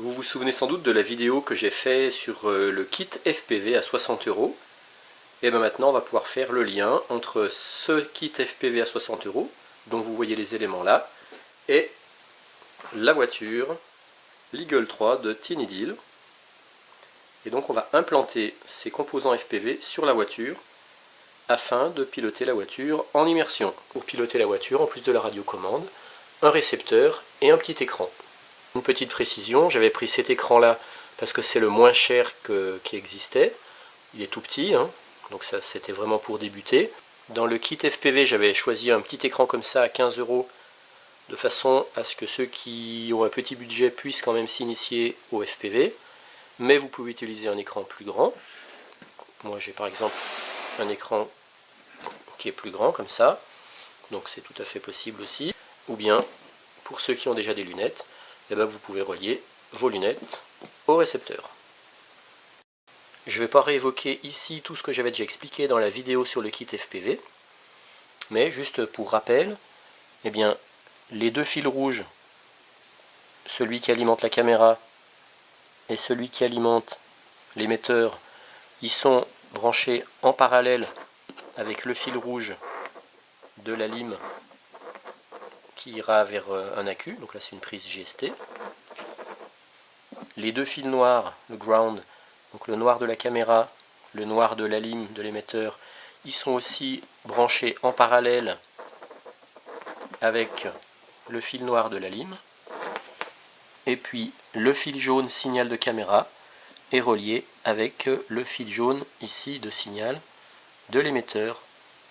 Vous vous souvenez sans doute de la vidéo que j'ai fait sur le kit FPV à 60 €. Et bien maintenant on va pouvoir faire le lien entre ce kit FPV à 60 €, dont vous voyez les éléments là, et la voiture, l'Eagle 3 de Tiny Deal. Et donc on va implanter ces composants FPV sur la voiture afin de piloter la voiture en immersion. Pour piloter la voiture, en plus de la radiocommande, un récepteur et un petit écran. Une petite précision, j'avais pris cet écran là parce que c'est le moins cher qui existait. Il est tout petit, hein, donc ça c'était vraiment pour débuter. Dans le kit FPV, j'avais choisi un petit écran comme ça à 15 € de façon à ce que ceux qui ont un petit budget puissent quand même s'initier au FPV. Mais vous pouvez utiliser un écran plus grand. Moi j'ai par exemple un écran qui est plus grand comme ça, donc c'est tout à fait possible aussi. Ou bien, pour ceux qui ont déjà des lunettes, eh bien, vous pouvez relier vos lunettes au récepteur. Je ne vais pas réévoquer ici tout ce que j'avais déjà expliqué dans la vidéo sur le kit FPV, mais juste pour rappel, eh bien, les deux fils rouges, celui qui alimente la caméra et celui qui alimente l'émetteur, ils sont branchés en parallèle avec le fil rouge de la lime qui ira vers un accu, donc là c'est une prise GST. Les deux fils noirs, le ground, donc le noir de la caméra, le noir de la lime de l'émetteur, ils sont aussi branchés en parallèle avec le fil noir de la lime. Et puis le fil jaune signal de caméra est relié avec le fil jaune ici de signal de l'émetteur,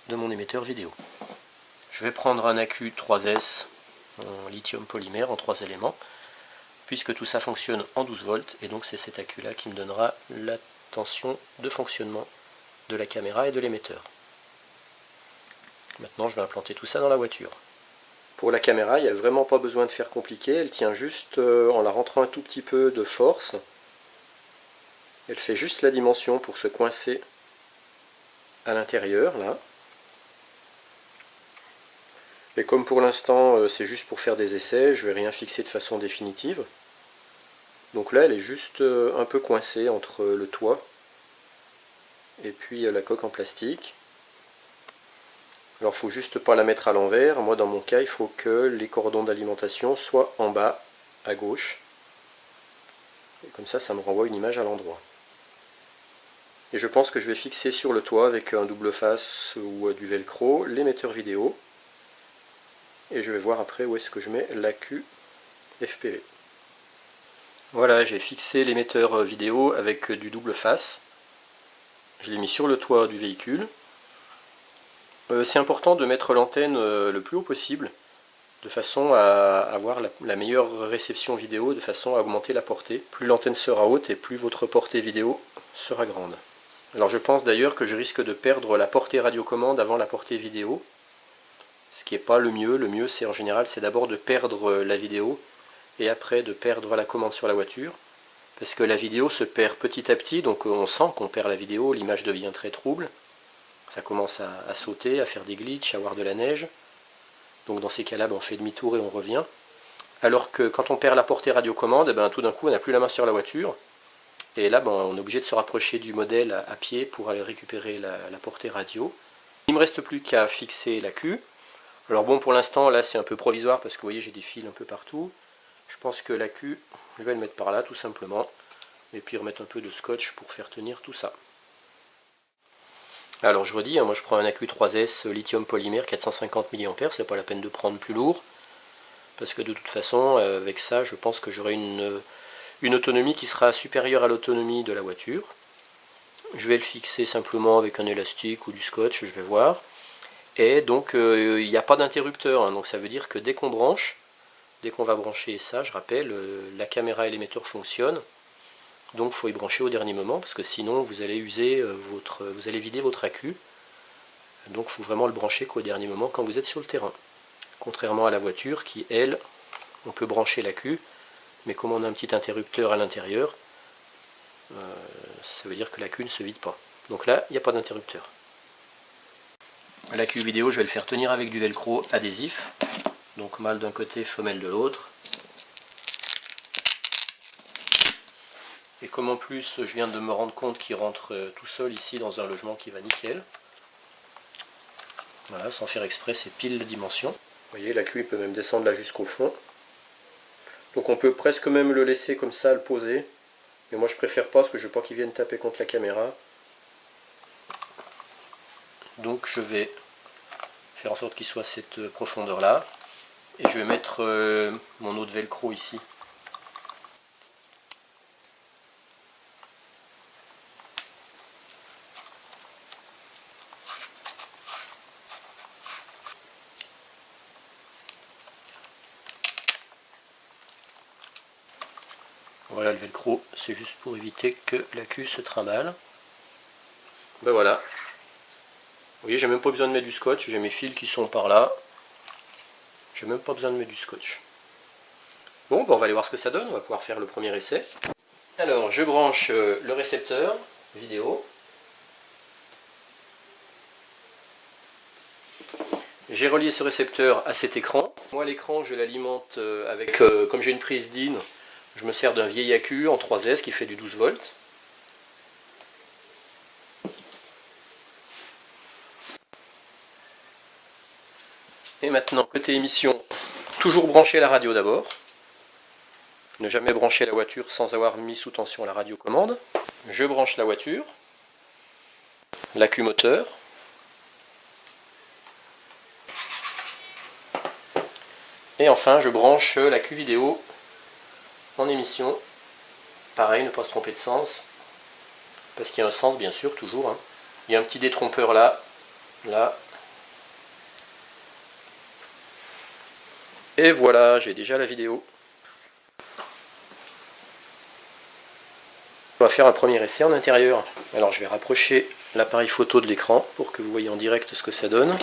de mon émetteur vidéo. Je vais prendre un accu 3S en lithium polymère en 3 éléments, puisque tout ça fonctionne en 12 volts, et donc c'est cet accu là qui me donnera la tension de fonctionnement de la caméra et de l'émetteur. Maintenant je vais implanter tout ça dans la voiture. Pour la caméra, il n'y a vraiment pas besoin de faire compliqué, elle tient juste en la rentrant un tout petit peu de force. Elle fait juste la dimension pour se coincer à l'intérieur là. Et comme pour l'instant c'est juste pour faire des essais, je ne vais rien fixer de façon définitive. Donc là elle est juste un peu coincée entre le toit et puis la coque en plastique. Alors il ne faut juste pas la mettre à l'envers. Moi dans mon cas il faut que les cordons d'alimentation soient en bas à gauche. Et comme ça me renvoie une image à l'endroit. Et je pense que je vais fixer sur le toit avec un double face ou du velcro l'émetteur vidéo. Et je vais voir après où est-ce que je mets l'accu FPV. Voilà, j'ai fixé l'émetteur vidéo avec du double face. Je l'ai mis sur le toit du véhicule. C'est important de mettre l'antenne le plus haut possible, de façon à avoir la meilleure réception vidéo, de façon à augmenter la portée. Plus l'antenne sera haute et plus votre portée vidéo sera grande. Alors je pense d'ailleurs que je risque de perdre la portée radiocommande avant la portée vidéo. Ce qui n'est pas le mieux. Le mieux, c'est en général, c'est d'abord de perdre la vidéo et après de perdre la commande sur la voiture. Parce que la vidéo se perd petit à petit, donc on sent qu'on perd la vidéo, l'image devient très trouble. Ça commence à sauter, à faire des glitches, à avoir de la neige. Donc dans ces cas-là, on fait demi-tour et on revient. Alors que quand on perd la portée radiocommande, tout d'un coup, on n'a plus la main sur la voiture. Et là, on est obligé de se rapprocher du modèle à pied pour aller récupérer la portée radio. Il ne me reste plus qu'à fixer l'accu. Alors bon, pour l'instant, là c'est un peu provisoire parce que vous voyez, j'ai des fils un peu partout. Je pense que l'accu, je vais le mettre par là tout simplement. Et puis remettre un peu de scotch pour faire tenir tout ça. Alors je redis, moi je prends un accu 3S lithium polymère 450 mAh, c'est pas la peine de prendre plus lourd. Parce que de toute façon, avec ça, je pense que j'aurai une autonomie qui sera supérieure à l'autonomie de la voiture. Je vais le fixer simplement avec un élastique ou du scotch, je vais voir. Et donc il n'y a pas d'interrupteur, hein, donc ça veut dire que dès qu'on branche, dès qu'on va brancher ça, je rappelle, la caméra et l'émetteur fonctionnent, donc il faut y brancher au dernier moment, parce que sinon vous allez user vous allez vider votre accu, donc il faut vraiment le brancher qu'au dernier moment quand vous êtes sur le terrain. Contrairement à la voiture qui, elle, on peut brancher l'accu, mais comme on a un petit interrupteur à l'intérieur, ça veut dire que l'accu ne se vide pas. Donc là, il n'y a pas d'interrupteur. L'accu vidéo, je vais le faire tenir avec du velcro adhésif, donc mâle d'un côté, femelle de l'autre. Et comme en plus je viens de me rendre compte qu'il rentre tout seul ici dans un logement qui va nickel. Voilà, sans faire exprès, c'est pile la dimension. Vous voyez, la cuve peut même descendre là jusqu'au fond. Donc on peut presque même le laisser comme ça, le poser. Mais moi je préfère pas parce que je veux pas qu'il vienne taper contre la caméra. Donc je vais faire en sorte qu'il soit à cette profondeur là. Et je vais mettre mon eau de velcro ici. Voilà, le velcro, c'est juste pour éviter que la cuve se trimballe. Ben voilà. Vous voyez, j'ai même pas besoin de mettre du scotch, j'ai mes fils qui sont par là. J'ai même pas besoin de mettre du scotch. Bon, ben on va aller voir ce que ça donne, on va pouvoir faire le premier essai. Alors, je branche le récepteur vidéo. J'ai relié ce récepteur à cet écran. Moi, l'écran, je l'alimente avec, comme j'ai une prise DIN, je me sers d'un vieil AQ en 3S qui fait du 12 volts. Et maintenant, côté émission, toujours brancher la radio d'abord. Ne jamais brancher la voiture sans avoir mis sous tension la radiocommande. Je branche la voiture, l'AQ moteur. Et enfin, je branche l'AQ vidéo en émission. Pareil, ne pas se tromper de sens. Parce qu'il y a un sens, bien sûr, toujours. Hein. Il y a un petit détrompeur là. Là. Et voilà, j'ai déjà la vidéo. On va faire un premier essai en intérieur. Alors je vais rapprocher l'appareil photo de l'écran pour que vous voyez en direct ce que ça donne.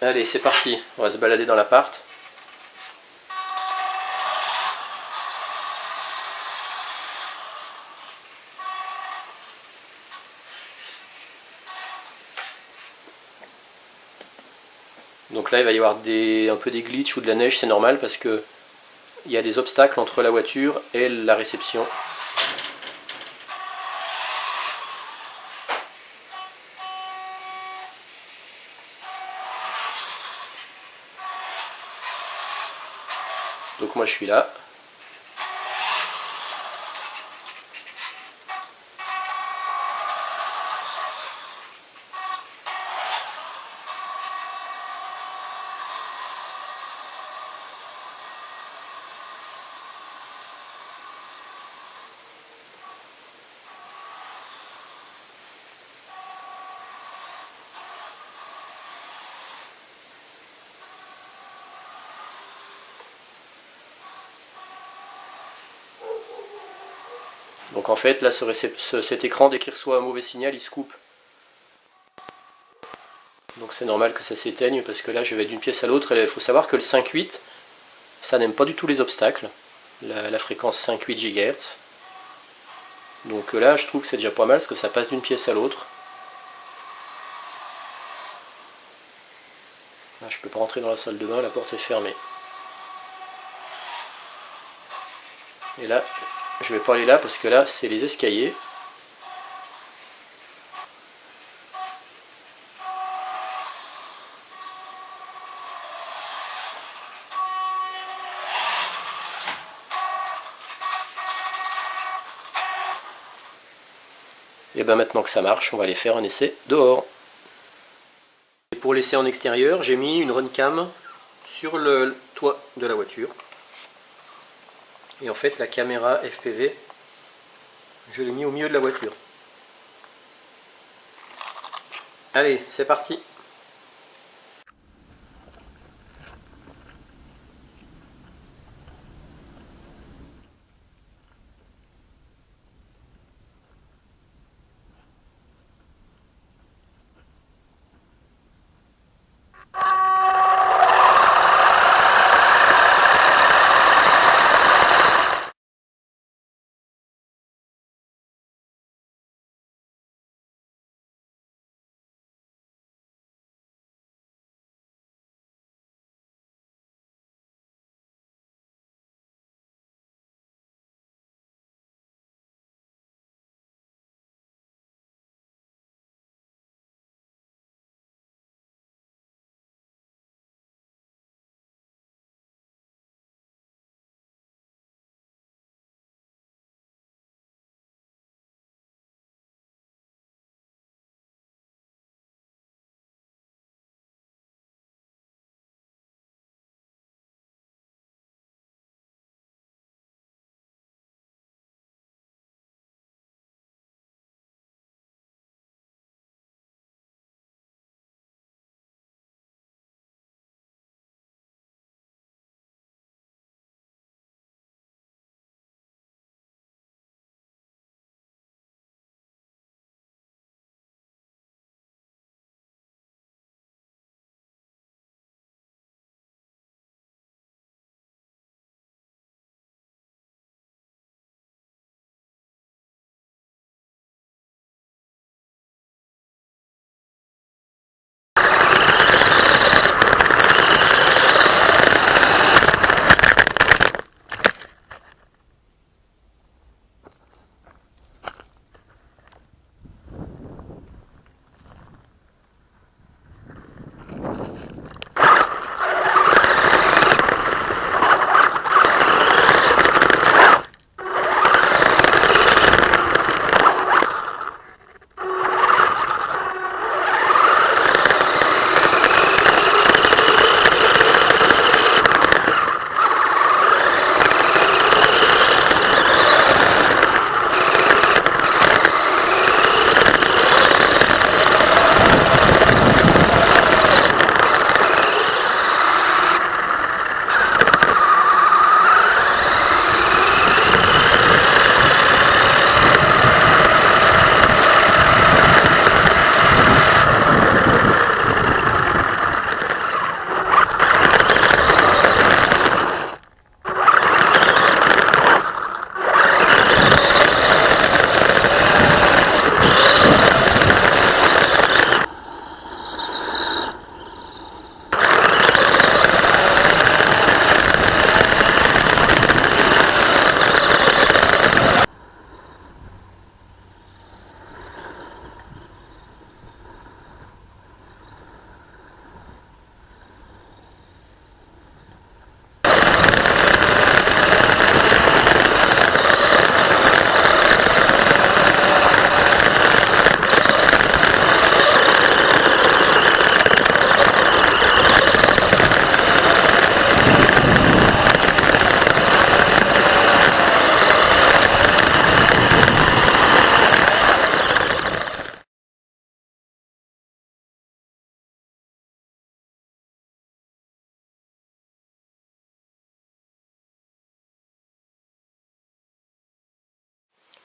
Allez, c'est parti, on va se balader dans l'appart. Donc là il va y avoir un peu des glitches ou de la neige, c'est normal parce que il y a des obstacles entre la voiture et la réception. Donc moi je suis là. Donc en fait là cet écran dès qu'il reçoit un mauvais signal il se coupe. Donc c'est normal que ça s'éteigne parce que là je vais d'une pièce à l'autre. Il faut savoir que le 5.8 ça n'aime pas du tout les obstacles. La fréquence 5.8 GHz. Donc là je trouve que c'est déjà pas mal parce que ça passe d'une pièce à l'autre. Là je peux pas rentrer dans la salle de bain, la porte est fermée. Et là je vais pas aller là parce que là c'est les escaliers. Et bien maintenant que ça marche, on va aller faire un essai dehors. Et pour l'essai en extérieur, j'ai mis une runcam sur le toit de la voiture. Et en fait la caméra FPV, je l'ai mis au milieu de la voiture. Allez, c'est parti!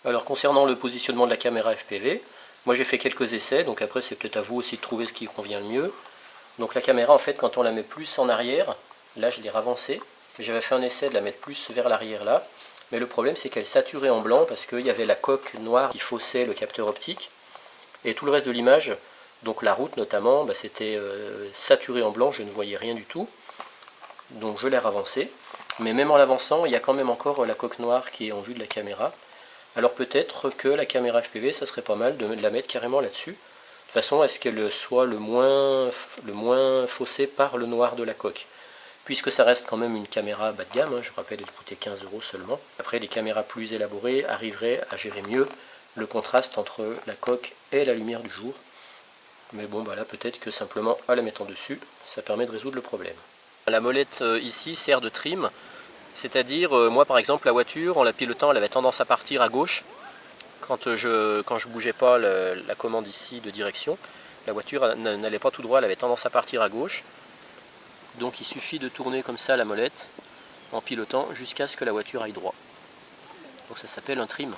Alors concernant le positionnement de la caméra FPV, moi j'ai fait quelques essais, donc après c'est peut-être à vous aussi de trouver ce qui convient le mieux. Donc la caméra en fait quand on la met plus en arrière, là je l'ai ravancée, j'avais fait un essai de la mettre plus vers l'arrière là, mais le problème c'est qu'elle saturait en blanc parce qu'il y avait la coque noire qui faussait le capteur optique, et tout le reste de l'image, donc la route notamment, c'était saturé en blanc, je ne voyais rien du tout, donc je l'ai ravancée, mais même en l'avançant il y a quand même encore la coque noire qui est en vue de la caméra. Alors peut-être que la caméra FPV, ça serait pas mal de la mettre carrément là-dessus, de façon à ce qu'elle soit le moins faussée par le noir de la coque. Puisque ça reste quand même une caméra bas de gamme, je rappelle elle coûtait 15 € seulement. Après les caméras plus élaborées arriveraient à gérer mieux le contraste entre la coque et la lumière du jour. Mais bon voilà, peut-être que simplement en la mettant dessus, ça permet de résoudre le problème. La molette ici sert de trim. C'est-à-dire, moi par exemple, la voiture, en la pilotant, elle avait tendance à partir à gauche. Quand je bougeais pas la commande ici de direction, la voiture n'allait pas tout droit, elle avait tendance à partir à gauche. Donc il suffit de tourner comme ça la molette en pilotant jusqu'à ce que la voiture aille droit. Donc ça s'appelle un trim.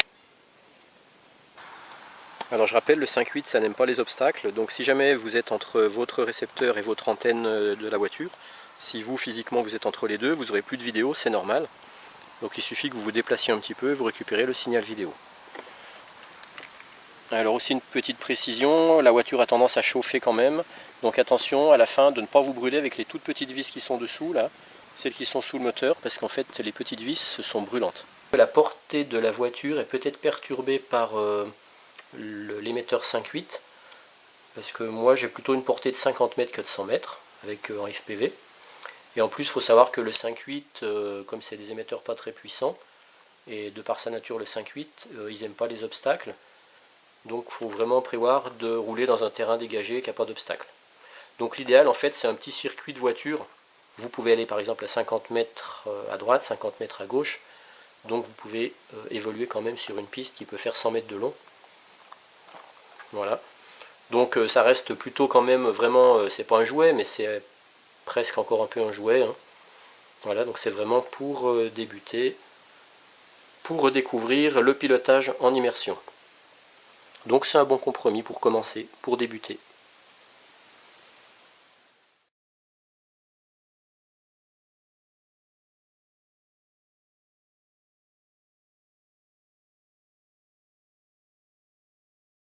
Alors je rappelle, le 5.8 ça n'aime pas les obstacles, donc si jamais vous êtes entre votre récepteur et votre antenne de la voiture, si vous physiquement vous êtes entre les deux, vous n'aurez plus de vidéo, c'est normal. Donc il suffit que vous vous déplaciez un petit peu et vous récupérez le signal vidéo. Alors aussi une petite précision, la voiture a tendance à chauffer quand même, donc attention à la fin de ne pas vous brûler avec les toutes petites vis qui sont dessous, là, celles qui sont sous le moteur, parce qu'en fait les petites vis sont brûlantes. La portée de la voiture est peut-être perturbée par l'émetteur 5.8, parce que moi j'ai plutôt une portée de 50 mètres que de 100 mètres avec un FPV. Et en plus il faut savoir que le 5.8, comme c'est des émetteurs pas très puissants, et de par sa nature le 5.8, ils n'aiment pas les obstacles. Donc il faut vraiment prévoir de rouler dans un terrain dégagé qui n'a pas d'obstacle. Donc l'idéal en fait c'est un petit circuit de voiture. Vous pouvez aller par exemple à 50 mètres à droite, 50 mètres à gauche. Donc vous pouvez évoluer quand même sur une piste qui peut faire 100 mètres de long. Voilà. Donc ça reste plutôt quand même vraiment, c'est pas un jouet mais c'est presque encore un peu un jouet. Hein. Voilà, donc c'est vraiment pour débuter, pour redécouvrir le pilotage en immersion. Donc c'est un bon compromis pour commencer, pour débuter.